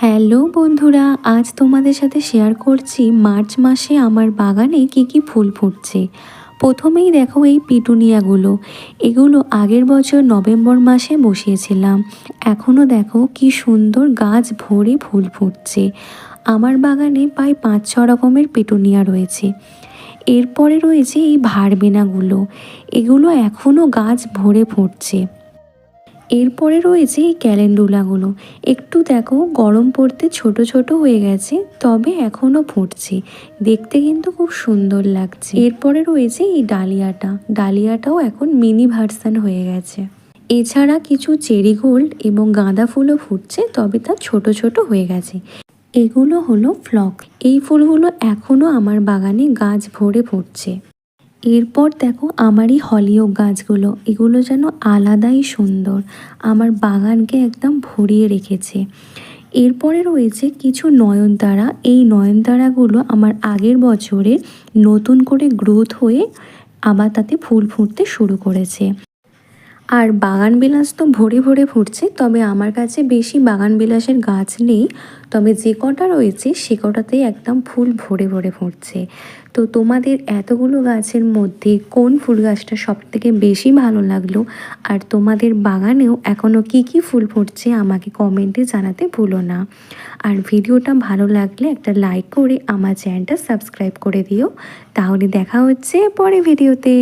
Hello বন্ধুরা, আজ তোমাদের সাথে শেয়ার করছি মার্চ মাসে আমার বাগানে কি কি ফুল ফুটছে। প্রথমেই দেখো এই পিটুনিয়াগুলো, এগুলো আগের বছর নভেম্বর মাসে বসিয়েছিলাম। এখনও দেখো কি সুন্দর গাছ ভরে ফুল ফুটছে। আমার বাগানে প্রায় 5-6 রকমের পিটুনিয়া রয়েছে। এরপরে রয়েছে এই ভারবেনাগুলো, এগুলো এখনও গাছ ভরে ফুটছে। এরপরে রয়েছে এই ক্যালেন্ডুলাগুলো, একটু দেখো গরম পড়তে ছোট ছোট হয়ে গেছে, তবে এখনও ফুটছে, দেখতে কিন্তু খুব সুন্দর লাগছে। এরপরে রয়েছে এই ডালিয়াটাও এখন মিনি ভার্সান হয়ে গেছে। এছাড়া কিছু চেরিগোল্ড এবং গাঁদা ফুলও ফুটছে, তবে তা ছোট ছোট হয়ে গেছে। এগুলো হলো ফ্লক। এই ফুলগুলো এখনও আমার বাগানে গাছ ভরে ফুটছে। এরপর দেখো আমার এই হলিওক গাছগুলো, এগুলো যেন আলাদাই সুন্দর, আমার বাগানকে একদম ভরিয়ে রেখেছে। এরপরে রয়েছে কিছু নয়নতারা। এই নয়নতারাগুলো আমার আগের বছরে নতুন করে গ্রোথ হয়ে আবার তাতে ফুল ফুটতে শুরু করেছে। আর বাগানবিলাস তো ভরে ভরে ফুটছে, তবে আমার কাছে বেশি বাগানবিলাসের গাছ নেই, তবে যে কটা রয়েছে সে কটাতেই একদম ফুল ভরে ভরে ফুটছে। তো তোমাদের এতগুলো গাছের মধ্যে কোন ফুল গাছটা সবথেকে বেশি ভালো লাগলো, আর তোমাদের বাগানেও এখনও কি কি ফুল ফুটছে আমাকে কমেন্টে জানাতে ভুলো না। আর ভিডিওটা ভালো লাগলে একটা লাইক করে আমার চ্যানেলটা সাবস্ক্রাইব করে দিও। তাহলে দেখা হচ্ছে পরে ভিডিওতে।